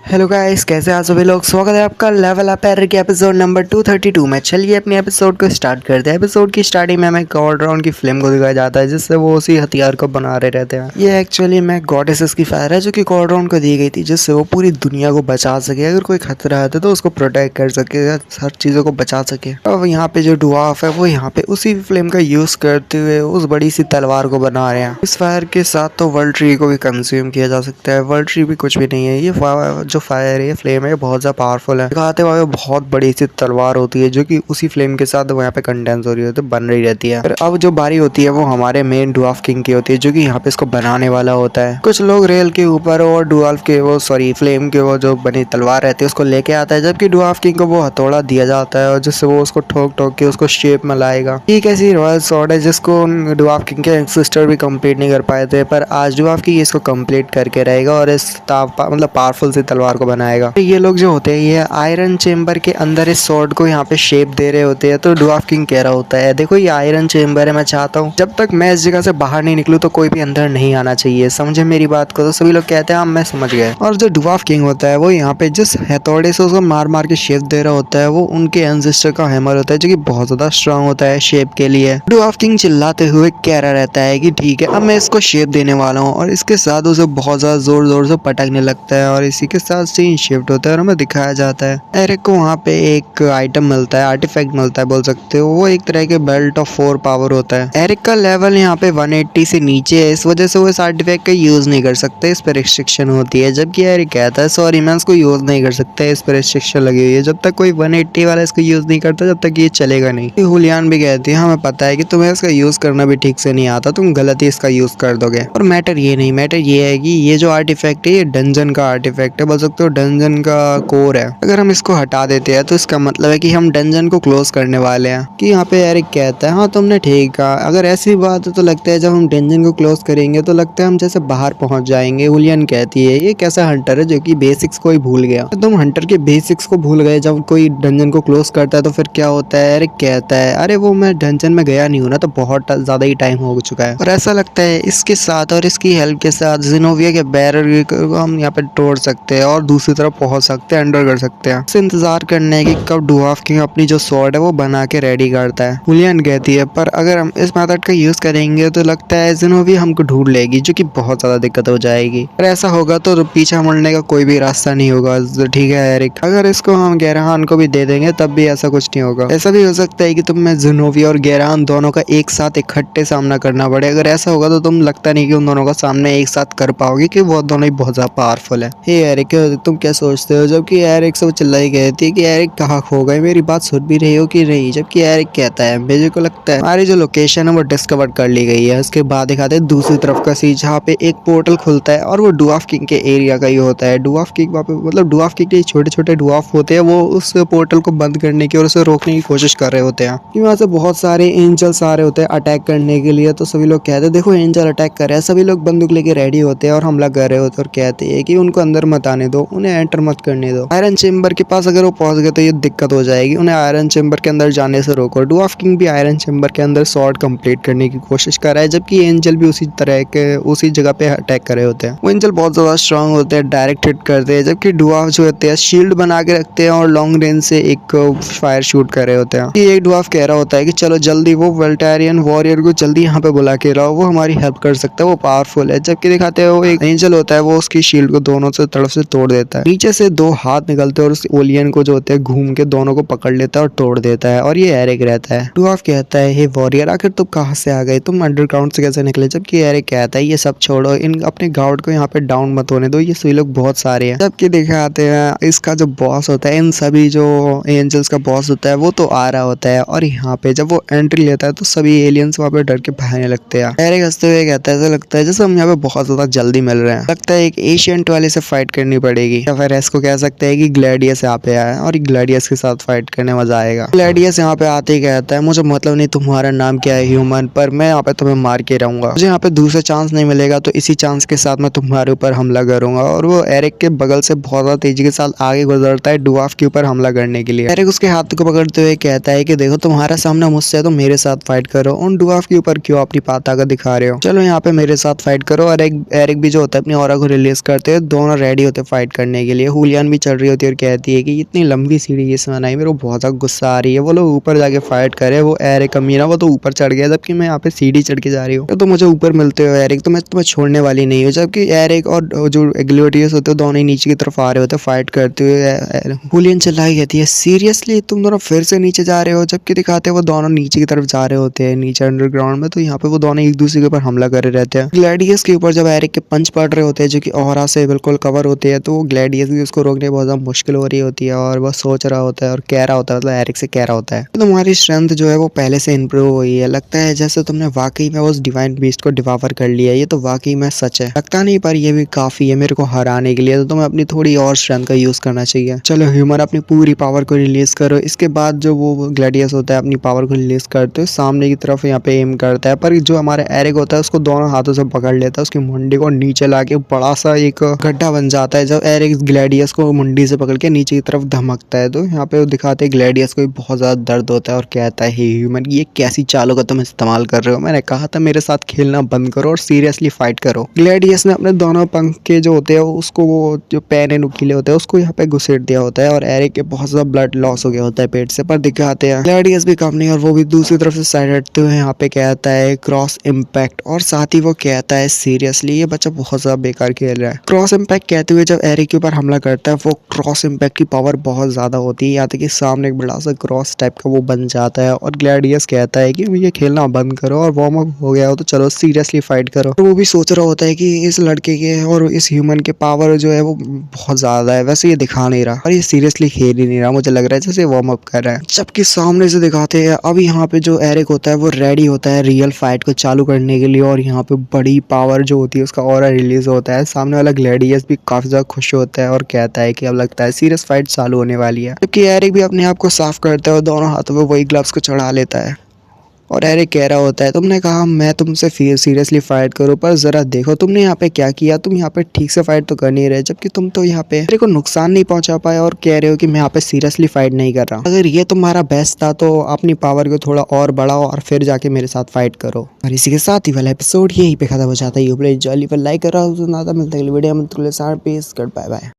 Hello guys, कैसे हैं आप सभी लोग। स्वागत है आपका लेवल अप एरर के एपिसोड नंबर 232 में। चलिए अपने एपिसोड को स्टार्ट करते हैं। एपिसोड की स्टार्टिंग में हमें गॉड राउंड की फ्लेम को दिखाया जाता है, जिससे वो उसी हथियार को बना रहे रहते हैं। ये एक्चुअली में गॉडेसेस की फायर है जो कि गॉड राउंड को दी गई थी, जिससे वो पूरी दुनिया को बचा सके। अगर कोई खतरा आता है तो उसको प्रोटेक्ट कर सके, हर चीज़ों को बचा सके। अब यहाँ पे जो डुआफ है वो यहाँ पे उसी फ्लेम का यूज करते हुए उस बड़ी सी तलवार को बना रहे हैं। इस फायर के साथ तो वर्ल्ड ट्री को भी कंज्यूम किया जा सकता है। वर्ल्ड ट्री भी कुछ भी नहीं है। ये जो फायर है, फ्लेम है, बहुत ज्यादा पावरफुल है। दिखाते हुए बहुत बड़ी सी तलवार होती है जो कि उसी फ्लेम के साथ यहाँ पे कंडेंस हो रही होती है, बन रही रहती है। अब जो बारी होती है वो हमारे मेन डुआफ किंग की होती है, जो कि यहाँ पे इसको बनाने वाला होता है। कुछ लोग रेल के ऊपर और डुआफ के वो फ्लेम के वो जो बनी तलवार रहती है उसको लेके आता है, जबकि डुआफ किंग को वो हथौड़ा दिया जाता है और जिससे वो उसको ठोक ठोक के उसको शेप में लाएगा। एक ऐसी रॉयल स्वॉर्ड है जिसको डुआफ किंग के सिस्टर भी कंप्लीट नहीं कर पाए थे, पर आज डुआफ किंग इसको कंप्लीट करके रहेगा और इस मतलब पावरफुल सी तलवार को बनाएगा। ये लोग जो होते हैं ये आयरन चेम्बर के अंदर इस स्वॉर्ड को यहाँ पे शेप दे रहे होते हैं। तो डुआफ किंग कह रहा होता है, देखो ये आयरन चेम्बर है, मैं चाहता हूँ जब तक मैं इस जगह से बाहर नहीं निकलूँ तो कोई भी अंदर नहीं आना चाहिए। समझे मेरी बात को। तो सभी लोग कहते हैं हाँ मैं समझ गया। और जो डुआफ किंग होता है वो यहाँ पे जिस हथौड़े से उसको मार मार के शेप दे रहा होता है वो उनके एंसेस्टर का हैमर होता है, जो कि बहुत ज्यादा स्ट्रांग होता है शेप के लिए। डुआफ किंग चिल्लाते हुए कह रहा रहता है कि ठीक है अब मैं इसको शेप देने वाला हूँ, और इसके साथ उसे बहुत ज्यादा जोर जोर से पटकने लगता है और इसी के साथ सीन शिफ्ट होता है और हमें दिखाया जाता है एरिक को वहाँ पे एक आइटम मिलता है, आर्टिफैक्ट मिलता है बोल सकते हो। वो एक तरह के बेल्ट ऑफ 4 पावर होता है। एरिक का लेवल यहाँ पे 180 से नीचे है, इस वजह से वो इस आर्टिफैक्ट का यूज नहीं कर सकते, इस पर रिस्ट्रिक्शन होती है। जबकि एरिक कहता है सॉरी मैं इसको यूज नहीं कर सकता, इस पर रिस्ट्रिक्शन लगी हुई है। जब तक कोई 180 वाला इसको यूज नहीं करता जब तक ये चलेगा नहीं। हुलियान भी कहती है हमें पता है कि तुम्हें इसका यूज करना भी ठीक से नहीं आता, तुम गलत ही इसका यूज कर दोगे। और मैटर ये नहीं, मैटर ये है कि ये जो आर्टिफैक्ट है ये डंजन का आर्टिफैक्ट है, बोल सकते हो डंजन का कोर है। अगर हम इसको हटा देते हैं तो इसका मतलब है कि हम डंजन को क्लोज करने वाले हैं। कि यहाँ पे एरिक कहता है हाँ तुमने ठीक कहा, अगर ऐसी बात है तो लगता है जब हम डंजन को क्लोज करेंगे तो लगता है हम जैसे बाहर पहुंच जाएंगे। हुलियन कहती है ये कैसा हंटर है जो कि बेसिक्स को ही भूल गया। तो तुम हंटर के बेसिक्स को भूल गए जब कोई डंजन को क्लोज करता है तो फिर क्या होता है। एरिक कहता है अरे वो मैं डंजन में गया नहीं हूँ ना, तो बहुत ज्यादा ही टाइम हो चुका है। और ऐसा लगता है इसके साथ और इसकी हेल्प के साथ ज़ेनोविया के बैरर को हम यहाँ पे तोड़ सकते हैं और दूसरी तरफ पहुंच सकते हैं, अंडर कर सकते हैं। इसे इंतजार करने की कब डुआफ किंग अपनी जो स्वॉर्ड है वो बना के रेडी करता है। हुलियन कहती है पर अगर हम इस मेथड का यूज करेंगे तो लगता है ज़ेनोविया हमको ढूंढ लेगी, जो कि बहुत ज्यादा दिक्कत हो जाएगी। और ऐसा होगा तो पीछे मुड़ने का कोई भी रास्ता नहीं होगा। ठीक है एरिक, अगर इसको हम गैरहान को भी दे देंगे तब भी ऐसा कुछ नहीं होगा। ऐसा भी हो सकता है कि तुम्हें ज़ेनोविया और गैरहान दोनों का एक साथ इकट्ठे सामना करना पड़े। अगर ऐसा होगा तो तुम लगता नहीं कि उन दोनों का सामना एक साथ कर पाओगे, कि वो दोनों ही बहुत ज्यादा पावरफुल है। हे एरिक तुम क्या सोचते हो। जबकि एरिक से वो चिल्लाई कहती है कि एरिक कहाँ खो गए, मेरी बात सुन भी रही हो कि नहीं। जबकि एरिक कहता है मुझे को लगता है हमारी जो लोकेशन है वो डिस्कवर कर ली गई है। उसके बाद दिखाते हैं दूसरी तरफ का सीन जहाँ पे एक पोर्टल खुलता है और वो डुआफ किंग के एरिया का ही होता है। डुआफ किंग वहाँ पे मतलब डुआफ किंग के छोटे छोटे डुआफ होते हैं, वो उस पोर्टल को बंद करने की और उसे रोकने की कोशिश कर रहे होते हैं। वहाँ से बहुत सारे एंजल्स आ रहे होते हैं अटैक करने के लिए। तो सभी लोग कहते हैं देखो एंजल अटैक कर रहे हैं। सभी लोग बंदूक लेके रेडी होते हैं और हमला कर रहे होते हैं और कहते हैं कि उनको अंदर मत आने दो, उन्हें एंटर मत करने दो। आयरन चेम्बर के पास अगर वो पहुंच गए तो ये दिक्कत हो जाएगी, उन्हें आयरन चेम्बर के अंदर जाने से रोको। डुआफ किंग भी आयरन चेम्बर के अंदर स्वॉर्ड कंप्लीट करने की कोशिश कर रहा है, जबकि एंजल भी उसी तरह के उसी जगह पे अटैक कर रहे होते हैं। वो एंजल बहुत ज्यादा स्ट्रांग होते हैं, डायरेक्ट हिट करते हैं, जबकि डुआफ जो होते हैं शील्ड बना के रखते हैं और लॉन्ग रेंज से एक फायर शूट कर रहे होते हैं। एक डुआफ कह रहा होता है कि चलो जल्दी वो वेल्टारियन वॉरियर को जल्दी यहाँ पे बुला के लाओ, वो हमारी हेल्प कर सकता है, वो पावरफुल है। जबकि दिखाते हैं वो एक एंजल होता है, वो उसकी शील्ड को दोनों से तरफ से तोड़ देता है। नीचे से 2 हाथ निकलते हैं और उस ओलियन को जो होते हैं घूम के दोनों को पकड़ लेता है और तोड़ देता है। और ये एरिक रहता है। डुआफ कहता है हे वॉरियर आखिर तुम कहाँ से आ गए, तुम अंडरग्राउंड से कैसे निकले। जबकि एरिक कहता है ये सब छोड़ो, इन अपने गार्ड को यहाँ पे डाउन मत होने दो, ये सभी लोग बहुत सारे हैं। जबकि दिखाते हैं इसका जो बॉस होता है, इन सभी जो एंजल्स का बॉस होता है वो तो आ रहा होता है। और यहाँ पे जब वो एंट्री लेता है तो सभी एलियंस वहाँ पे डर के भागने लगते हैं। एरिक हंसते हुए कहता है ऐसा लगता है जैसे हम यहाँ पे बहुत ज्यादा जल्दी मिल रहे हैं, लगता है एक एशियंट वाले से फाइट करनी पड़ेगी। या फिर इसको कह सकते हैं कि ग्लैडियस यहाँ पे आया और ग्लैडियस के साथ फाइट करने मजा आएगा। ग्लैडियस यहाँ पे आते ही कहता है मुझे मतलब नहीं तुम्हारा नाम क्या है ह्यूमन, पर मैं यहाँ पे तुम्हें मार के रहूंगा। मुझे यहाँ पे दूसरा चांस नहीं मिलेगा तो इसी चांस के साथ मैं तुम्हारे ऊपर हमला करूंगा। और वो एरिक के बगल से बहुत ज्यादा तेजी के साथ आगे गुजरता है डुआफ के ऊपर हमला करने के लिए। एरिक उसके हाथ को पकड़ते हुए कहता है कि देखो तुम्हारा सामना मुझसे है तो मेरे साथ फाइट करो, उन डुआफ के ऊपर क्यों अपनी ताकत दिखा रहे हो, चलो यहाँ पे मेरे साथ फाइट करो। और एरिक भी जो होता है अपनी ऑरा को रिलीज करते हैं, दोनों रेडी होते फाइट करने के लिए। हुलियन भी चल रही होती है और कहती है कि इतनी लंबी सीढ़ी किसने बनाई, मेरे को बहुत ज़्यादा गुस्सा आ रही है, वो लोग ऊपर जाके फाइट करे। वो एरिक कमीना वो तो ऊपर चढ़ गया, जबकि मैं यहाँ पे सीढ़ी चढ़ के जा रही हूँ। तो मुझे ऊपर मिलते हो एरिक, तो मैं तुम्हें छोड़ने वाली नहीं हूँ। जबकि एरिक और जो ग्लूटियस होते हैं दोनों ही नीचे की तरफ आ रहे होते हैं फाइट करते हुए। हुलियन चिल्लाई कहती है, सीरियसली तुम दोनों फिर से नीचे जा रहे हो? जबकि दिखाते हैं वो दोनों नीचे की तरफ जा रहे होते हैं, नीचे अंडरग्राउंड में। तो यहाँ पे वो दोनों एक दूसरे के ऊपर हमला कर रहे रहते हैं। ग्लैडियस के ऊपर जब एरिक के पंच पड़ रहे होते हैं जो कि ऑरा से बिल्कुल कवर होते हैं, तो ग्लैडियस भी उसको रोकने बहुत ज़्यादा मुश्किल हो रही होती है और वो सोच रहा होता है और कह रहा होता है, मतलब एरिक से कह रहा होता है तो तुम्हारी स्ट्रेंथ जो है वो पहले से इंप्रूव हुई है, लगता है जैसे तुमने वाकई में उस डिवाइन बीस्ट को डिवावर कर लिया है। ये तो वाकई में सच है, लगता नहीं पर ये भी काफी है मेरे को हराने के लिए। तो तुम्हें अपनी थोड़ी और स्ट्रेंथ का यूज करना चाहिए। चलो ह्यूमन अपनी पूरी पावर को रिलीज करो। इसके बाद जो वो ग्लैडियस होता है अपनी पावर को रिलीज करते हुए सामने की तरफ यहाँ पे एम करता है, पर जो हमारा एरिक होता है उसको दोनों हाथों से पकड़ लेता है, उसकी मुंडी को नीचे लाके बड़ा सा एक गड्ढा बन जाता है। जब एरिक ग्लैडियस को मुंडी से पकड़ के नीचे की तरफ धमकता है तो यहाँ पे दिखाते हैं ग्लैडियस को बहुत ज्यादा दर्द होता है और कहता है, हे ह्यूमन ये कैसी चालों का तुम इस्तेमाल कर रहे हो? मैंने कहा था मेरे साथ खेलना बंद करो और सीरियसली फाइट करो। ग्लैडियस ने अपने दोनों पंख के जो होते हैं उसको, वो जो पैन है नुकीले होते हैं, उसको यहाँ पे घुसेड़ दिया होता है और एरिक के बहुत ज्यादा ब्लड लॉस हो गया होता है पेट से। पर दिखाते हैं ग्लैडियस भी कम नहीं और वो भी दूसरी तरफ से साइड हटते हुए यहाँ पे कहता है क्रॉस इम्पैक्ट, और साथ ही वो कहता है सीरियसली ये बच्चा बहुत ज्यादा बेकार खेल रहा है। क्रॉस इम्पैक्ट कहते हुए जब एरिक के ऊपर हमला करता है, वो क्रॉस इम्पैक्ट की पावर बहुत ज्यादा होती है, यहाँ तक कि सामने एक बड़ा सा क्रॉस टाइप का वो बन जाता है। और ग्लैडियस कहता है कि ये खेलना बंद करो और वार्म अप हो गया हो तो चलो सीरियसली फाइट करो। तो वो भी सोच रहा होता है कि इस लड़के के और इस ह्यूमन के पावर जो है वो बहुत ज्यादा है, वैसे ये दिखा नहीं रहा और ये सीरियसली खेल ही नहीं रहा, मुझे लग रहा है जैसे वार्म अप कर रहा है। जबकि सामने से दिखाते हैं अब यहाँ पे जो एरिक होता है वो रेडी होता है रियल फाइट को चालू करने के लिए और यहाँ पे बड़ी पावर जो होती है उसका ऑरा रिलीज होता है। सामने वाला ग्लैडियस भी काफी ज्यादा खुश होता है और कहता है कि अब लगता है सीरियस फाइट चालू होने वाली है। जबकि एरिक भी अपने आप को साफ करता है और दोनों हाथों में वही ग्लव्स को चढ़ा लेता है और एरिक कह रहा होता है, तुमने कहा मैं तुमसे सीरियसली फाइट करूं, पर जरा देखो तुमने यहाँ पे क्या किया। तुम यहाँ पे ठीक से फाइट तो कर नहीं रहे, जबकि तुम तो यहाँ पे मेरे को नुकसान नहीं पहुंचा पाए और कह रहे हो कि मैं यहाँ पे सीरियसली फाइट नहीं कर रहा। अगर ये तुम्हारा बेस्ट था तो अपनी पावर को थोड़ा और बढ़ाओ और फिर जाके मेरे साथ फाइट करो। और इसी के साथ ही वाला एपिसोड यहीं पे खत्म हो जाता है। लाइक कर रहा हूँ, मिलता है वीडियो में। Bye bye.